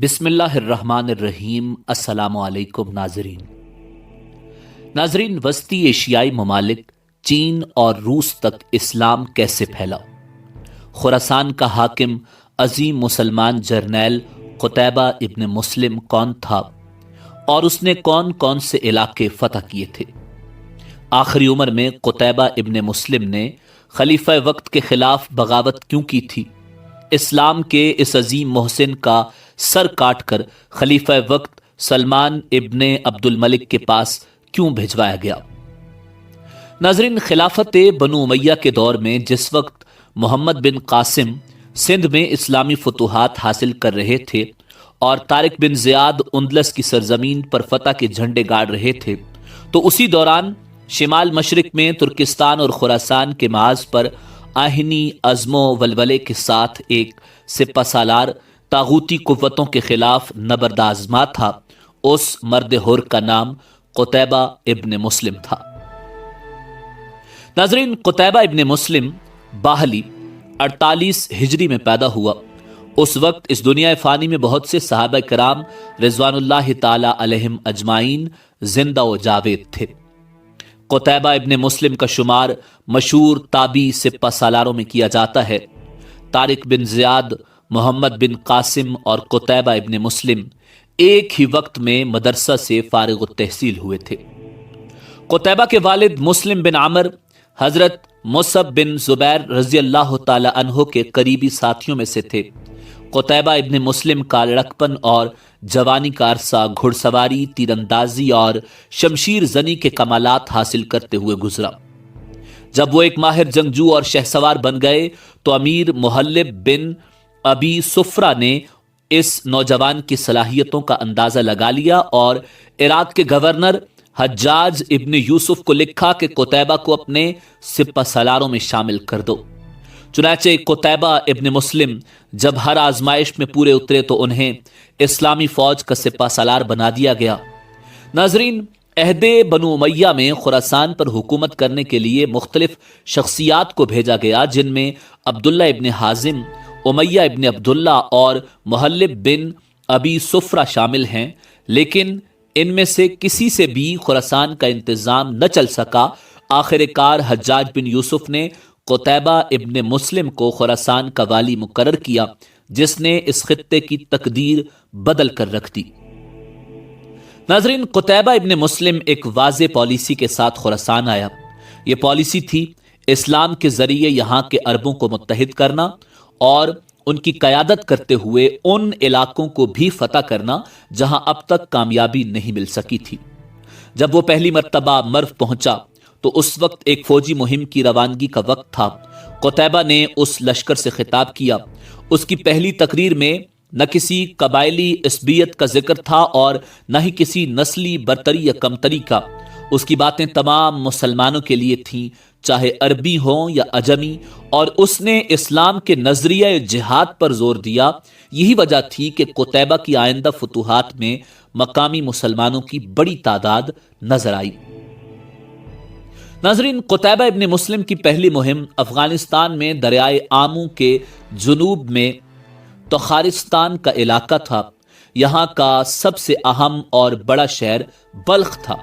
بسم اللہ الرحمن الرحیم۔ السلام علیکم ناظرین، وسطی ایشیائی ممالک چین اور روس تک اسلام کیسے پھیلا؟ خراسان کا حاکم عظیم مسلمان جرنیل قتیبہ ابن مسلم کون تھا اور اس نے کون کون سے علاقے فتح کیے تھے؟ آخری عمر میں قتیبہ ابن مسلم نے خلیفہ وقت کے خلاف بغاوت کیوں کی تھی؟ اسلام کے اس عظیم محسن کا سر کاٹ کر خلیفہ وقت سلمان ابن عبد الملک کے پاس کیوں بھجوایا گیا؟ ناظرین، خلافت بنو امیہ کے دور میں جس وقت محمد بن قاسم سندھ میں اسلامی فتوحات حاصل کر رہے تھے اور طارق بن زیاد اندلس کی سرزمین پر فتح کے جھنڈے گاڑ رہے تھے، تو اسی دوران شمال مشرق میں ترکستان اور خراسان کے محاذ پر آہنی عزم و ولولے کے ساتھ ایک سپہ سالار طاغوتی قوتوں کے خلاف نبرد آزما تھا۔ اس مرد حر کا نام قتیبہ ابن مسلم تھا۔ ناظرین، قتیبہ ابن مسلم باہلی 48 ہجری میں پیدا ہوا۔ اس وقت اس دنیا فانی میں بہت سے صحابہ کرام رضوان اللہ تعالی علیہم اجمعین زندہ و جاوید تھے۔ قتیبہ ابن مسلم کا شمار مشہور تابعی سپہ سالاروں میں کیا جاتا ہے۔ طارق بن زیاد، محمد بن قاسم اور قتیبہ ابن مسلم ایک ہی وقت میں مدرسہ سے فارغ التحصیل ہوئے تھے۔ قتیبہ کے والد مسلم بن عمر حضرت مصعب بن زبیر رضی اللہ تعالی عنہ کے قریبی ساتھیوں میں سے تھے۔ قتیبہ ابن مسلم کا لڑکپن اور جوانی کا عرصہ گھڑ سواری، تیر اندازی اور شمشیر زنی کے کمالات حاصل کرتے ہوئے گزرا۔ جب وہ ایک ماہر جنگجو اور شہسوار بن گئے تو امیر محلب بن ابی سفرہ نے اس نوجوان کی صلاحیتوں کا اندازہ لگا لیا اور عراق کے گورنر حجاج ابن یوسف کو لکھا کہ قتیبہ کو اپنے سپہ سالاروں میں شامل کر دو۔ چنانچہ قتیبہ ابن مسلم جب ہر آزمائش میں پورے اترے تو انہیں اسلامی فوج کا سپہ سالار بنا دیا گیا۔ ناظرین، عہد بنو امیہ میں خراسان پر حکومت کرنے کے لیے مختلف شخصیات کو بھیجا گیا، جن میں عبداللہ ابن حازم، امیہ ابن عبداللہ اور محلب بن ابی سفرہ شامل ہیں، لیکن ان میں سے کسی سے بھی خراسان کا انتظام نہ چل سکا۔ آخر کار حجاج بن یوسف نے قتیبہ ابن مسلم کو خراسان کا والی مقرر کیا، جس نے اس خطے کی تقدیر بدل کر رکھ دی۔ ناظرین، قتیبہ ابن مسلم ایک واضح پالیسی کے ساتھ خراسان آیا۔ یہ پالیسی تھی اسلام کے ذریعے یہاں کے عربوں کو متحد کرنا اور ان کی قیادت کرتے ہوئے ان علاقوں کو بھی فتح کرنا جہاں اب تک کامیابی نہیں مل سکی تھی۔ جب وہ پہلی مرتبہ مرو پہنچا تو اس وقت ایک فوجی مہم کی روانگی کا وقت تھا۔ قتیبہ نے اس لشکر سے خطاب کیا۔ اس کی پہلی تقریر میں نہ کسی قبائلی عصبیت کا ذکر تھا اور نہ ہی کسی نسلی برتری یا کمتری کا۔ اس کی باتیں تمام مسلمانوں کے لیے تھیں، چاہے عربی ہوں یا عجمی، اور اس نے اسلام کے نظریہ جہاد پر زور دیا۔ یہی وجہ تھی کہ قتیبہ کی آئندہ فتوحات میں مقامی مسلمانوں کی بڑی تعداد نظر آئی۔ ناظرین، قتیبہ ابن مسلم کی پہلی مہم افغانستان میں دریائے آمو کے جنوب میں تخارستان کا علاقہ تھا۔ یہاں کا سب سے اہم اور بڑا شہر بلخ تھا،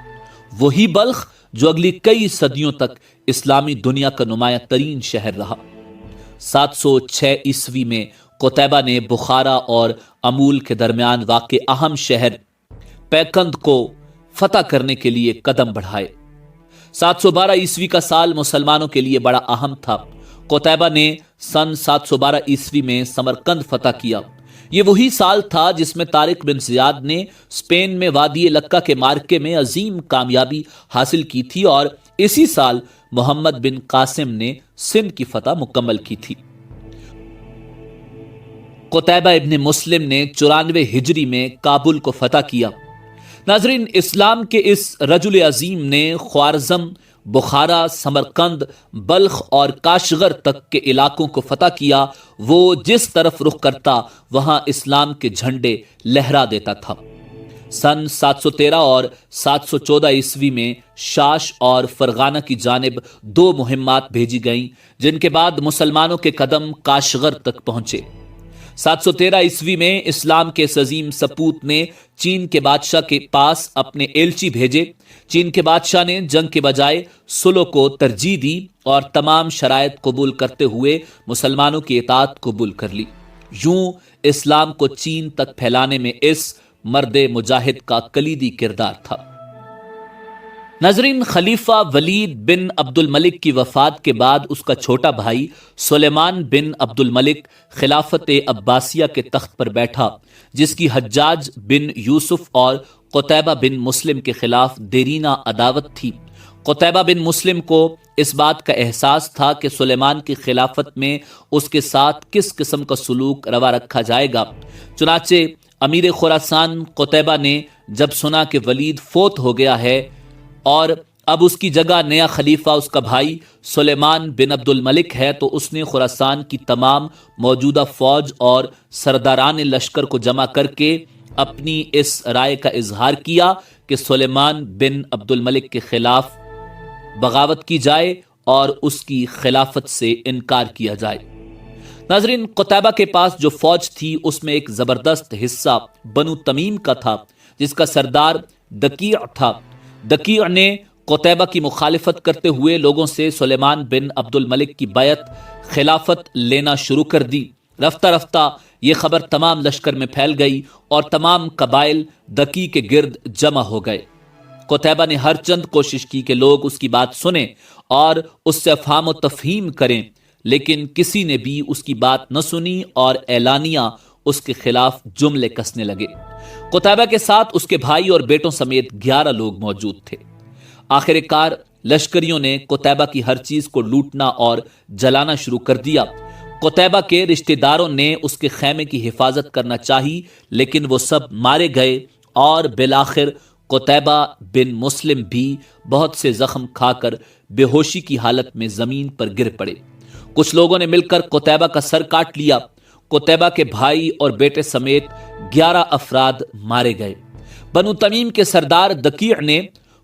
وہی بلخ جو اگلی کئی صدیوں تک اسلامی دنیا کا نمایاں ترین شہر رہا۔ 706 عیسوی میں قتیبہ نے بخارا اور امول کے درمیان واقع اہم شہر پیکند کو فتح کرنے کے لیے قدم بڑھائے۔ 712 عیسوی کا سال مسلمانوں کے لیے بڑا اہم تھا۔ قتیبہ نے سن 712 عیسوی میں سمرقند فتح کیا۔ یہ وہی سال تھا جس میں طارق بن زیاد نے اسپین میں وادی لکہ کے معرکے میں عظیم کامیابی حاصل کی تھی، اور اسی سال محمد بن قاسم نے سندھ کی فتح مکمل کی تھی۔ قتیبہ ابن مسلم نے 94 ہجری میں کابل کو فتح کیا۔ ناظرین، اسلام کے اس رجل عظیم نے خوارزم، بخارا، سمرقند، بلخ اور کاشغر تک کے علاقوں کو فتح کیا۔ وہ جس طرف رخ کرتا وہاں اسلام کے جھنڈے لہرا دیتا تھا۔ سن 713 اور 714 عیسوی میں شاش اور فرغانہ کی جانب 2 مہمات بھیجی گئیں، جن کے بعد مسلمانوں کے قدم کاشغر تک پہنچے۔ 713 عیسوی میں اسلام کے اس عظیم سپوت نے چین کے بادشاہ کے پاس اپنے ایلچی بھیجے۔ چین کے بادشاہ نے جنگ کے بجائے صلح کو ترجیح دی اور تمام شرائط قبول کرتے ہوئے مسلمانوں کی اطاعت قبول کر لی۔ یوں اسلام کو چین تک پھیلانے میں اس مرد مجاہد کا کلیدی کردار تھا۔ ناظرین، خلیفہ ولید بن عبد الملک کی وفات کے بعد اس کا چھوٹا بھائی سلیمان بن عبد الملک خلافت عباسیہ کے تخت پر بیٹھا، جس کی حجاج بن یوسف اور قتیبہ بن مسلم کے خلاف دیرینہ عداوت تھی۔ قتیبہ بن مسلم کو اس بات کا احساس تھا کہ سلیمان کی خلافت میں اس کے ساتھ کس قسم کا سلوک روا رکھا جائے گا۔ چنانچہ امیر خراسان قتیبہ نے جب سنا کہ ولید فوت ہو گیا ہے اور اب اس کی جگہ نیا خلیفہ اس کا بھائی سلیمان بن عبد الملک ہے، تو اس نے خراسان کی تمام موجودہ فوج اور سرداران لشکر کو جمع کر کے اپنی اس رائے کا اظہار کیا کہ سلیمان بن عبد الملک کے خلاف بغاوت کی جائے اور اس کی خلافت سے انکار کیا جائے۔ ناظرین، قتیبہ کے پاس جو فوج تھی اس میں ایک زبردست حصہ بنو تمیم کا تھا، جس کا سردار دقیع تھا۔ دقیع نے قتیبہ کی مخالفت کرتے ہوئے لوگوں سے سلیمان بن عبد الملک کی بیعت خلافت لینا شروع کر دی۔ رفتہ رفتہ یہ خبر تمام لشکر میں پھیل گئی اور تمام قبائل دقیع کے گرد جمع ہو گئے۔ قتیبہ نے ہر چند کوشش کی کہ لوگ اس کی بات سنیں اور اس سے افہام و تفہیم کریں، لیکن کسی نے بھی اس کی بات نہ سنی اور اعلانیہ اس کے خلاف جملے کسنے لگے۔ قتیبہ کے ساتھ اس کے بھائی اور بیٹوں سمیت 11 لوگ موجود تھے۔ آخر کار لشکریوں نے قتیبہ کی ہر چیز کو لوٹنا اور جلانا شروع کر دیا۔ قتیبہ کے رشتہ داروں نے اس کے خیمے کی حفاظت کرنا چاہی، لیکن وہ سب مارے گئے اور بالآخر قتیبہ بن مسلم بھی بہت سے زخم کھا کر بے ہوشی کی حالت میں زمین پر گر پڑے۔ کچھ لوگوں نے مل کر قتیبہ کا سر کاٹ لیا۔ قتیبہ کے بھائی اور بیٹے سمیت 11 افراد مارے گئے۔ بنو تمیم کے سردار دقیع نے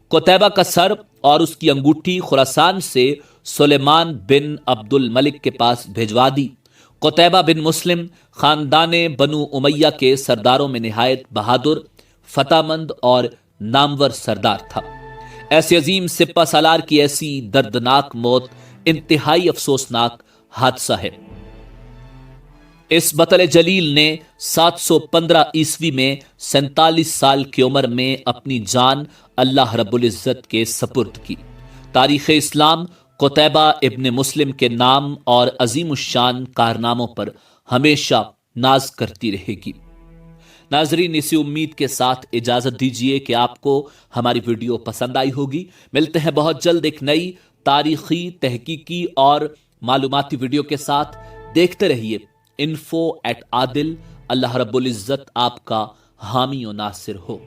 قتیبہ کا سر اور اس کی انگوٹھی خراسان سے سلیمان بن عبد الملک کے پاس بھیجوا دی۔ قتیبہ بن مسلم خاندان بنو امیہ کے سرداروں میں نہایت بہادر، فتح مند اور نامور سردار تھا۔ ایسے عظیم سپہ سالار کی ایسی دردناک موت انتہائی افسوسناک حادثہ ہے۔ اس بطل جلیل نے 715 عیسوی میں 47 سال کی عمر میں اپنی جان اللہ رب العزت کے سپرد کی۔ تاریخ اسلام قتیبہ ابن مسلم کے نام اور عظیم الشان کارناموں پر ہمیشہ ناز کرتی رہے گی۔ ناظرین، اسی امید کے ساتھ اجازت دیجیے کہ آپ کو ہماری ویڈیو پسند آئی ہوگی۔ ملتے ہیں بہت جلد ایک نئی تاریخی، تحقیقی اور معلوماتی ویڈیو کے ساتھ۔ دیکھتے رہیے info@adil۔ اللہ رب العزت آپ کا حامی و ناصر ہو۔